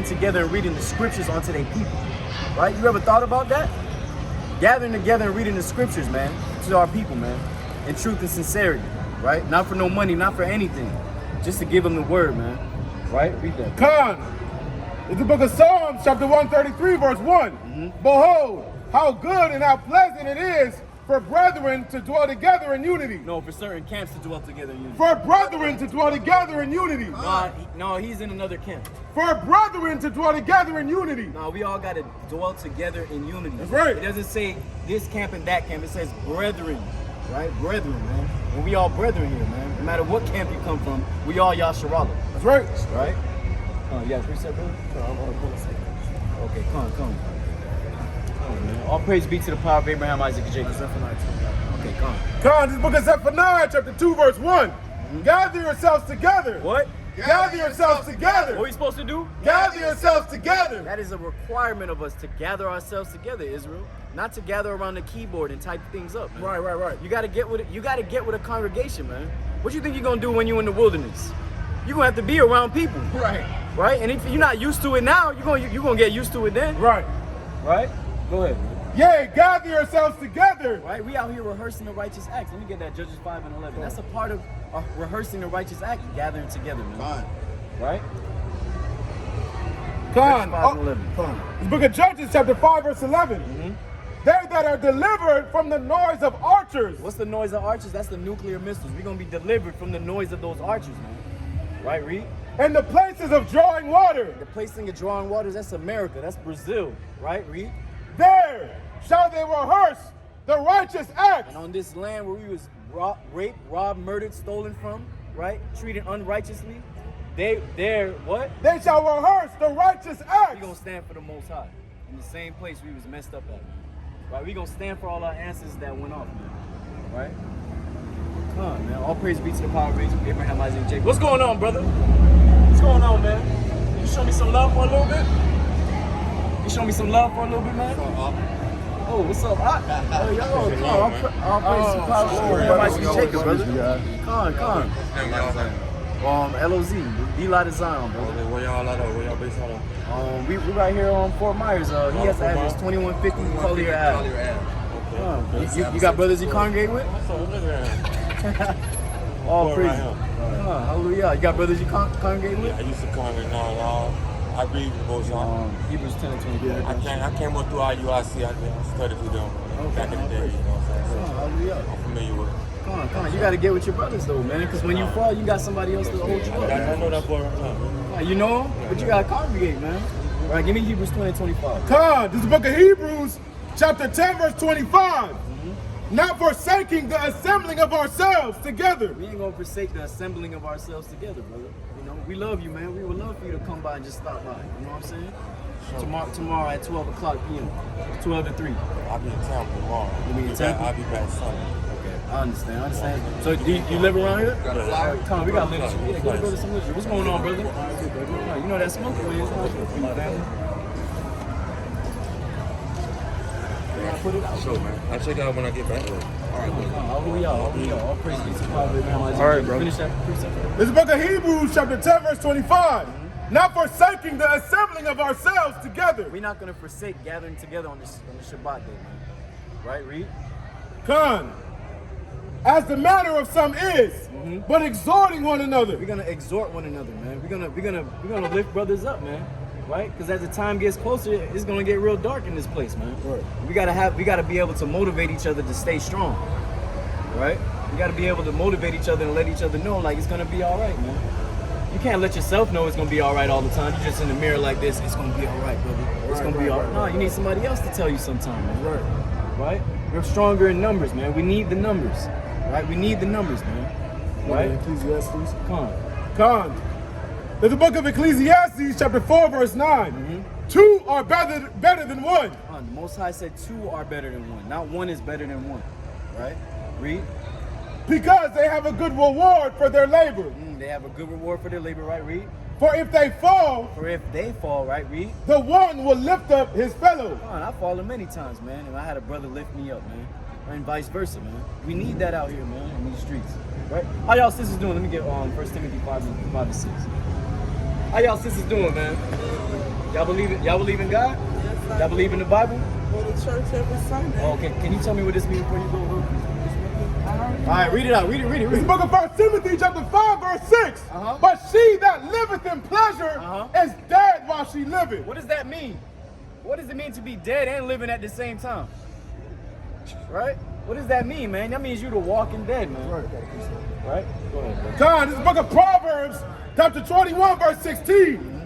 camping together and reading the scriptures onto their people, right? You ever thought about that? Gathering together and reading the scriptures, man, to our people, man, in truth and sincerity, right? Not for no money, not for anything, just to give them the word, man, right? Read that. Con, it's the book of Psalms, chapter 133, verse 1. Behold, how good and how pleasant it is for brethren to dwell together in unity. No, for certain camps to dwell together in unity. For brethren to dwell together in unity. No, he's in another camp. For brethren to dwell together in unity. No, we all got to dwell together in unity. That's right. It doesn't say this camp and that camp. It says brethren, right? Brethren, man. And we all brethren here, man. No matter what camp you come from, we all YASHARAHLA. That's right. Right? You got a precept, brother? Okay, come. Man. All praise be to the power of Abraham, Isaac, and Jacob. Okay, come. Con, this book of Zephaniah, chapter 2, verse 1. Gather yourselves together. What? Gather yourselves together. What are we supposed to do? Gather yourselves together. That is a requirement of us to gather ourselves together, Israel. Not to gather around the keyboard and type things up, man. Right. You gotta get with it. You gotta get with a congregation, man. What you think you're gonna do when you're in the wilderness? You're gonna have to be around people. Right? And if you're not used to it now, you're gonna get used to it then. Right. Go ahead. Yea, gather yourselves together. Right? We out here rehearsing the righteous acts. Let me get that, Judges 5 and 11. That's a part of rehearsing the righteous act, gathering together, man. Fine. Right? Con, 5 and 11. Come. this book of Judges, chapter 5, verse 11. They that are delivered from the noise of archers. What's the noise of archers? That's the nuclear missiles. We're gonna be delivered from the noise of those archers, man. Right, read? And the places of drawing water. The placing of drawing waters, that's America. That's Brazil. Right, read? There shall they rehearse the righteous acts. And on this land where we was raped, robbed, murdered, stolen from, right? Treated unrighteously, what? They shall rehearse the righteous acts. We gonna stand for the Most High. In the same place we was messed up at. Right? We gonna stand for all our ancestors that went off, man. Right? Come on, man. All praise be to the power of Abraham, Isaac, and Jacob. What's going on, brother? What's going on, man? You show me some love for a little bit? You show me some love for a little bit, man? Oh, what's up? Oh, yo, all praise to the power of Abraham, Isaac, and Jacob, brother. Come. LOZ, Zion, brother. Where y'all at? Where y'all based out of? We right here on Fort Myers. He has the address 2150 Collier Ave. You got brothers you congregate with? All praise. Hallelujah. You got brothers you congregate with? I used to congregate now. I read most Hebrews 10 and 20. I came up through IUIC. I studied with them back in the day. You know what I'm saying? Hallelujah. I'm familiar with it. Come on. You got to get with your brothers, though, man. Because when you fall, you got somebody else to hold you up. I know that boy right now. You know him? But you got to congregate, man. All right, give me Hebrews 20 and 25. Con, this is the book of Hebrews, chapter 10, verse 25. Not forsaking the assembling of ourselves together. We ain't going to forsake the assembling of ourselves together, brother. You know, we love you, man. We would love for you to come by and just stop by. You know what I'm saying? Sure. Tomorrow at 12 o'clock p.m. 12 to 3. I'll be in town tomorrow. You be in town? I'll be back Sunday. I understand. So do you live around here? Come on, we got literature. Yeah, go to some literature. What's going on, brother? You know that smoking, man. It's not good for you, family. Put it out. Sure, man. I'll check it out when I get back. All right, All praise be to the Father, Abraham, Isaac. All right, bro. Finish that precept. This is the book of Hebrews, chapter 10, verse 25. Not forsaking the assembling of ourselves together. We're not going to forsake gathering together on the Shabbat day, man. Right, read? Con, as the manner of some is, but exhorting one another. We're gonna exhort one another, man. We're gonna lift brothers up, man. Right? Because as the time gets closer, it's gonna get real dark in this place, man. Right. We gotta be able to motivate each other to stay strong. Right? We gotta be able to motivate each other and let each other know, like, it's gonna be all right, man. You can't let yourself know it's gonna be all right all the time. You're just in the mirror like this. It's gonna be all right, brother. It's gonna be all right. No, you need somebody else to tell you sometime, man. Right? We're stronger in numbers, man. We need the numbers. Right? We need the numbers, man. Right? Ecclesiastes. Con. There's the book of Ecclesiastes, chapter 4, verse 9. Two are better than one. The Most High said two are better than one. Not one is better than one. Right? Read. Because they have a good reward for their labor. They have a good reward for their labor, right? Read. For if they fall, right? Read. The one will lift up his fellow. I've fallen many times, man. And I had a brother lift me up, man. And vice versa, man. We need that out here, man, in these streets. Right? How y'all sisters doing? Let me get 1 Timothy 5 and 6. How y'all sisters doing, man? Y'all believe it? Y'all believe in God? Yes, Y'all believe in the Bible? Go to church every Sunday. Oh, okay. Can you tell me what this means before you go? All right, read it out. Read it. Read it. It's Read the it. book of 1 Timothy chapter 5 verse 6. Uh-huh. But she that liveth in pleasure is dead while she liveth. What does that mean? What does it mean to be dead and living at the same time? Right? What does that mean, man? That means you the walking dead, man. Right? Go ahead, bro. John, this is the book of Proverbs chapter 21 verse 16.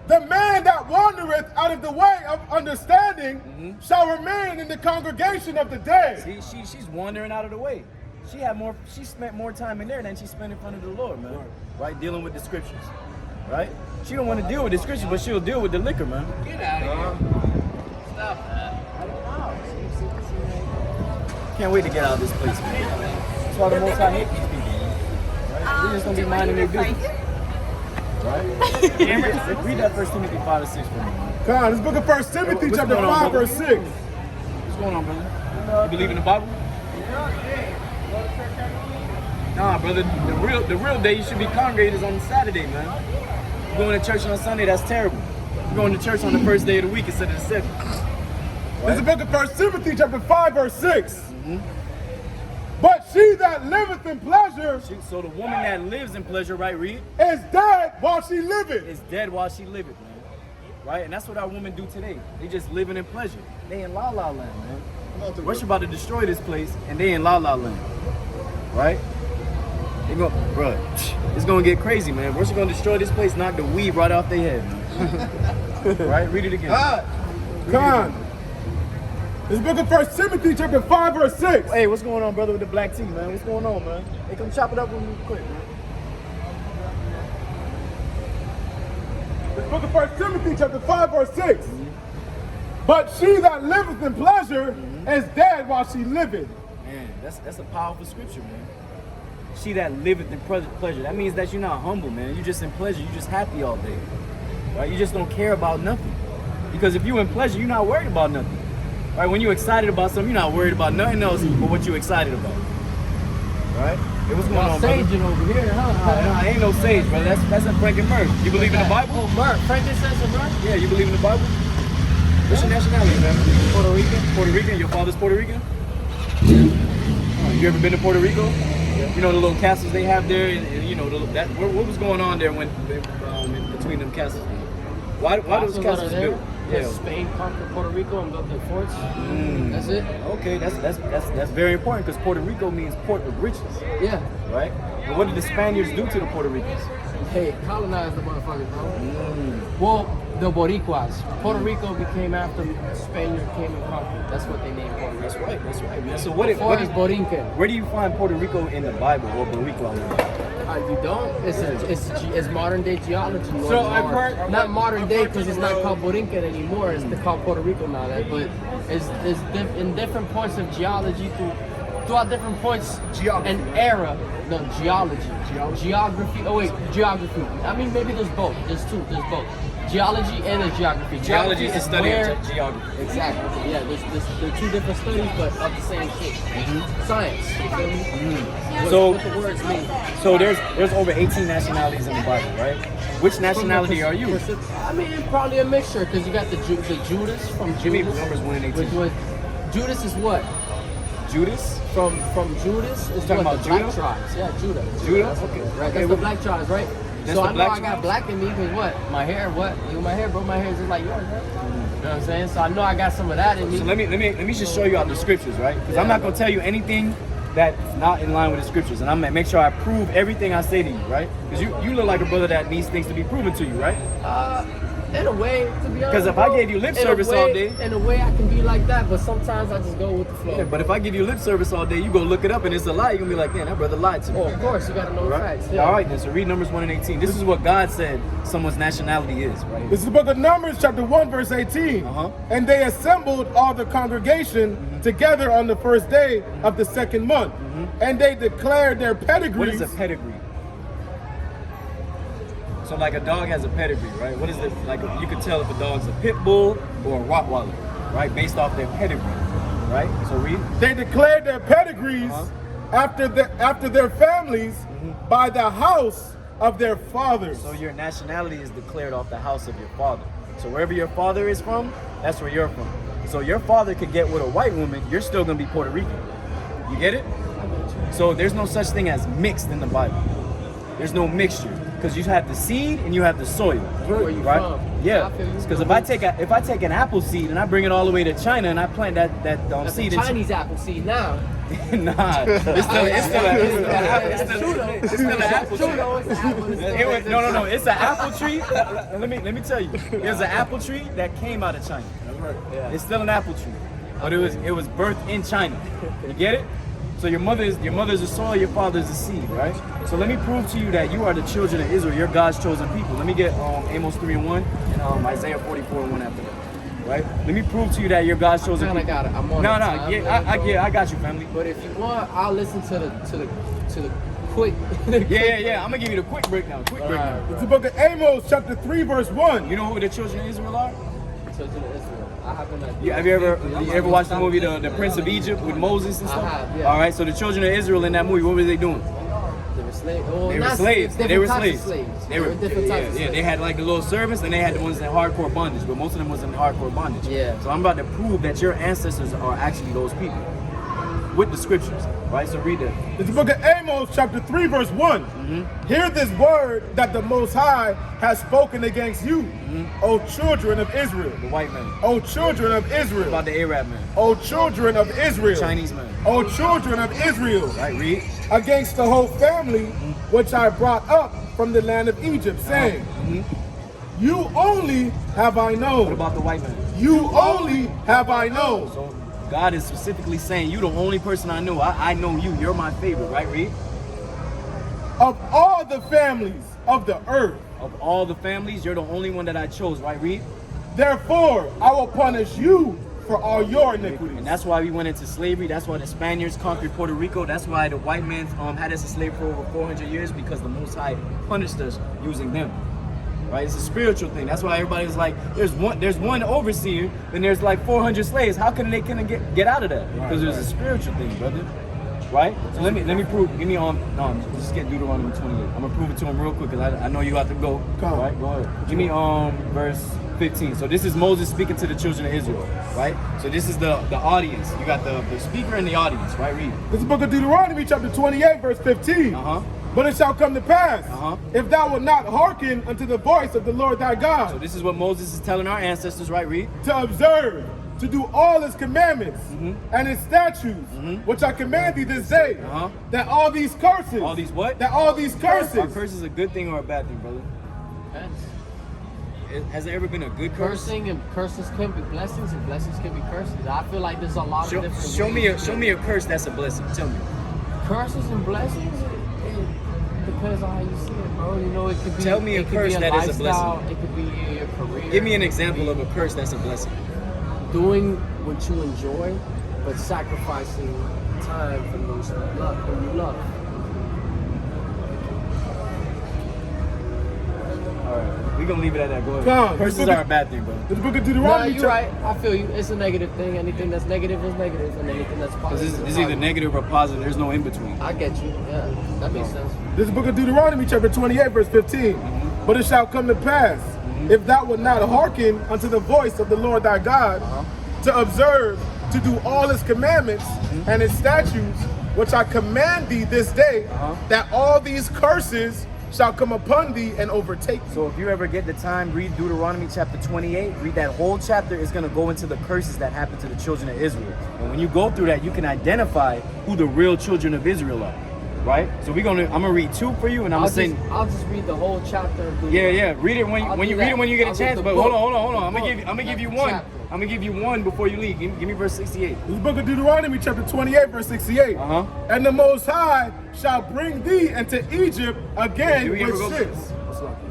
The man that wandereth out of the way of understanding shall remain in the congregation of the dead. See, she's wandering out of the way. She spent more time in there than she spent in front of the Lord, man. Right? Dealing with the scriptures. Right? She don't want to deal with the scriptures, but she'll deal with the liquor, man. Get out of here. Stop that. Can't wait to get out of this place, man. That's why the Most High hate these people, man. Right? They're just gonna be minding their business. Right? Read that 1 Timothy 5 and 6 for me, man. God, this book of 1 Timothy What's chapter going on, 5 brother? verse 6. What's going on, brother? You believe in the Bible? Nah, brother. The real day you should be congregated is on Saturday, man. You going to church on Sunday, that's terrible. You're going to church on the first day of the week instead of the seventh. This is the book of 1 Timothy chapter 5 verse 6. But she that liveth in pleasure So the woman that lives in pleasure, right, read, is dead while she liveth. is dead while she liveth, man. Right? And that's what our women do today. They just living in pleasure. They in la la land, man. Rush about to destroy this place, and they in la la land. Right? They go, bro, it's gonna get crazy, man. Rush gonna destroy this place, knock the weed right off their head, man. Right? Read it again. God. This book of 1 Timothy chapter 5 verse 6. Hey, what's going on, brother, with the black tea, man? What's going on, man? Hey, come chop it up with me quick, man. This book of 1 Timothy chapter 5 verse 6. But she that liveth in pleasure is dead while she liveth. Man, that's a powerful scripture, man. She that liveth in pleasure. That means that you're not humble, man. You're just in pleasure. You're just happy all day. Right? You just don't care about nothing. Because if you're in pleasure, you're not worried about nothing. Right? When you're excited about something, you're not worried about nothing else but what you're excited about. Right? Hey, what's going on, brother? Saging over here, huh? Nah, ain't no sage, brother. That's a Frank and Murph. You believe in the Bible? Oh, Murph. Frankincense and Murph? Yeah, you believe in the Bible? What's your nationality, man? Puerto Rican. Puerto Rican? Your father's Puerto Rican? You ever been to Puerto Rico? Yeah. You know the little castles they have there, and you know what was going on there when between them castles? Why those castles built? Yeah. Spain conquered Puerto Rico and built their forts. That's it. Okay, that's very important because Puerto Rico means port of riches, Yeah. right? But what did the Spaniards do to the Puerto Ricans? Hey, colonized the motherfuckers, bro. Well, the Boricuas. Puerto Rico became after the Spaniard came and conquered. That's what they named Puerto Rico. That's right, man. So Before is Borinquen. where do you find Puerto Rico in the Bible or Boricua? You don't? It's modern day geology. So I've heard- not modern day because it's not called Borinquen anymore. It's called Puerto Rico now. But it's in different points of geology throughout different points and era. No, geology. Geography. Oh wait, geography. I mean maybe there's both. There's both. Geology and there's geography. Geology is the study where, of geography. Exactly. Yeah, they're two different studies, but of the same shit. Science. You feel me? What the words mean. So there's over 18 nationalities in the Bible, right? Which nationality are you? I mean, probably a mixture because you got the Judas from Give me Judas. numbers 1 and 18. Which was Judas is what? Judas? From Judas is Talking what about the black Judah? tribes. Yeah, Judah. Judah? That's Okay. Right. Okay, That's the what- black tribes, right? That's So the I know black I got tribes? black in me because what? My hair, what? Look at my hair, bro. My hair is just like yours, right? You know what I'm saying? So I know I got some of that in me. So let me just show you out the scriptures, right? Because I'm not gonna tell you anything that's not in line with the scriptures, and I'm gonna make sure I prove everything I say to you, right? Because you look like a brother that needs things to be proven to you, right? In a way, to be honest. 'Cause if I bro, gave you lip in a service all way- day- In a way, I can be like that, but sometimes I just go with the flow. Yeah, but if I give you lip service all day, you go look it up and it's a lie. You're gonna be like, man, that brother lied to me. Oh, of course, you gotta know the Right? facts. Yeah. All right, then. So read Numbers 1 and 18. This is what God said someone's nationality is, right? This is the book of Numbers chapter 1 verse 18. And they assembled all the congregation together on the first day of the second month. And they declared their What pedigrees. is a pedigree? So like a dog has a pedigree, right? What is it? Like you can tell if a dog's a pit bull or a Rottweiler, right? Based off their pedigree, right? So read. They declared their pedigrees after their families by the house of their fathers. So your nationality is declared off the house of your father. So wherever your father is from, that's where you're from. So your father could get with a white woman, you're still gonna be Puerto Rican. You get it? So there's no such thing as mixed in the Bible. There's no mixture, because you have the seed and you have the soil. Where you right? from? Yeah. I feel you. Because if I take an apple seed and I bring it all the way to China and I plant that That's seed a in Chinese apple seed now. nah, it's still an apple tree. No, it's an apple tree. Let me tell you, there's an apple tree that came out of China. That's right. Yeah. It's still an apple tree, but it was birthed in China. You get it? So your mother's the soil, your father's the seed, right? So let me prove to you that you are the children of Israel. You're God's chosen people. Let me get Amos 3:1 and Isaiah 44:1 after that. Right? Let me prove to you that you're God's chosen people. Got it. I'm on No, time. yeah, I got you, family. But if you want, I'll listen to the quick. Yeah. I'm gonna give you the quick breakdown. Breakdown. It's the book of Amos, chapter 3, verse 1. You know who the children of Israel are? Children of Israel. I haven't. Have you ever watched the movie the Prince of Egypt with Moses and stuff? I have, yeah. All right. So the children of Israel in that movie, what were they doing? They were slaves. Oh, They were slaves. They were slaves. They were different types of slaves. They had like the little servants, and they had the ones in hardcore bondage, but most of them was in hardcore bondage. Yeah. So I'm about to prove that your ancestors are actually those people with the scriptures, right? So read that. It's the book of Amos, chapter 3, verse 1. Hear this word that the Most High has spoken against you, O children of Israel. The white man. O children of Israel. About the Arab man. O children of Israel. Chinese man. O children of Israel. Right, read. Against the whole family which I brought up from the land of Egypt, saying, You only have I What known. about the white man? You only have I known. So God is specifically saying, you the only person I know. I know you. You're my favorite, right, read? Of all the families of the earth. Of all the families, you're the only one that I chose, right, read? Therefore, I will punish you for all your iniquities. And that's why we went into slavery. That's why the Spaniards conquered Puerto Rico. That's why the white man had us enslaved for over 400 years, because the Most High punished us using them. Right? It's a spiritual thing. That's why everybody's like, there's one overseer, then there's like 400 slaves. How can they get out of that? Because there's a spiritual thing, brother. Right? So let me prove. Give me just get Deuteronomy 28. I'm gonna prove it to him real quick, because I know you have to go. Come. Right? Go ahead. Give me verse 15. So this is Moses speaking to the children of Israel, right? So this is the audience. You got the speaker and the audience, right? Read. This is the book of Deuteronomy, chapter 28, verse 15. But it shall come to pass, if thou wilt not hearken unto the voice of the Lord thy God. So this is what Moses is telling our ancestors, right? Read. To observe, to do all his commandments and his statutes, which I command thee this day, that all these curses. All these what? That all these curses. Are curses a good thing or a bad thing, brother? Has there ever been a good curse? Cursing and curses can be blessings, and blessings can be curses. I feel like there's a lot of different ways. Show me a curse that's a blessing. Tell me. Curses and blessings, it depends on how you see it, bro. You know, it could be. Tell me a curse that is a blessing. It could be your career. Give me an example of a curse that's a blessing. Doing what you enjoy, but sacrificing time from those who you love. All right, we're gonna leave it at that. Go ahead. Come, Curses are a bad thing, bro. This book of No, Deuteronomy. you're right. I feel you. It's a negative thing. Anything that's negative is negative, and anything that's positive This is either negative or positive. There's no in between. I get you. Yeah, that makes sense. This is the book of Deuteronomy, chapter 28, verse 15. But it shall come to pass, if thou wilt not hearken unto the voice of the Lord thy God, to observe, to do all his commandments and his statutes, which I command thee this day, that all these curses shall come upon thee and overtake thee. So if you ever get the time, read Deuteronomy chapter 28. Read that whole chapter. It's going to go into the curses that happened to the children of Israel. And when you go through that, you can identify who the real children of Israel are. Right? So I'm gonna read 2 for you, and I'll just read the whole chapter. Yeah. Read it when you get a chance. But hold on. I'm gonna give you one. Chapter. I'm gonna give you one before you leave. Give me verse 68. This is the book of Deuteronomy, chapter 28, verse 68. And the Most High shall bring thee into Egypt again with ships.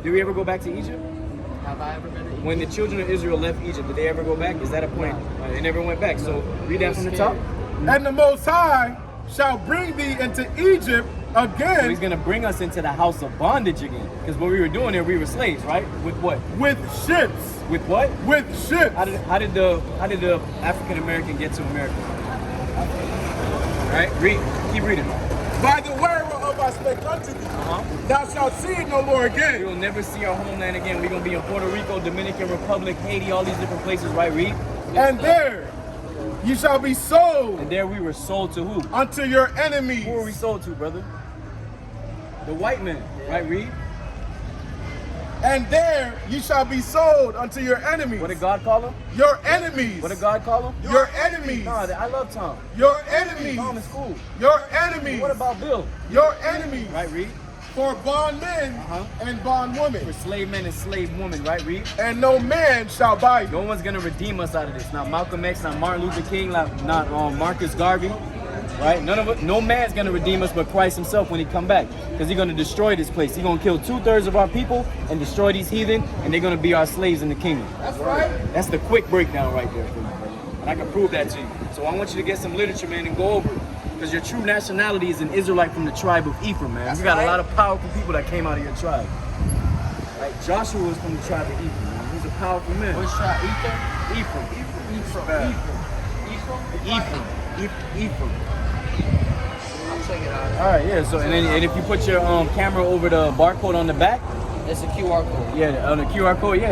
Did we ever go back to Egypt? Have I ever been to Egypt? When the children of Israel left Egypt, did they ever go back? Is that a point? They never went back. So read that from the top. And the Most High shall bring thee into Egypt So again. he's gonna bring us into the house of bondage again. Because what we were doing there, we were slaves, right? With what? With ships. With what? With ships. How did the African American get to America? Right? Keep reading. By the wherewith spake unto thee. Thou shalt see it no more We again. will never see our homeland again. We're gonna be in Puerto Rico, Dominican Republic, Haiti, all these different places, right? Read. And there you shall be sold And there we were sold to who? unto your enemies. Who were we sold to, brother? The white man, right? Read. And there you shall be sold unto your enemies. What did God call him? Your enemies. What did God call him? Your enemies. Nah, I love Tom. Your enemies. Tom is cool. Your enemies. What about Bill? Your enemies. Right, read. For bondmen and bondwomen. For slave men and slave women, right, read. And no man shall buy you. No one's gonna redeem us out of this. Not Malcolm X, not Martin Luther King, not Marcus Garvey, right? None of it. No man's gonna redeem us but Christ Himself when He come back, because He's gonna destroy this place. He's gonna kill 2/3 of our people and destroy these heathen, and they're gonna be our slaves in the kingdom. That's right. That's the quick breakdown right there for you, brother. And I can prove that to you. So I want you to get some literature, man, and go over it. Because your true nationality is an Israelite from the tribe of Ephraim, man. You got a lot of powerful people that came out of your tribe. Like Joshua was from the tribe of Ephraim, man. He's a powerful man. Which tribe? Ether? Ephraim. Ephraim. I'll check it out. All right, yeah. So and if you put your camera over the barcode on the back, It's a QR code. yeah, on the QR code, yeah.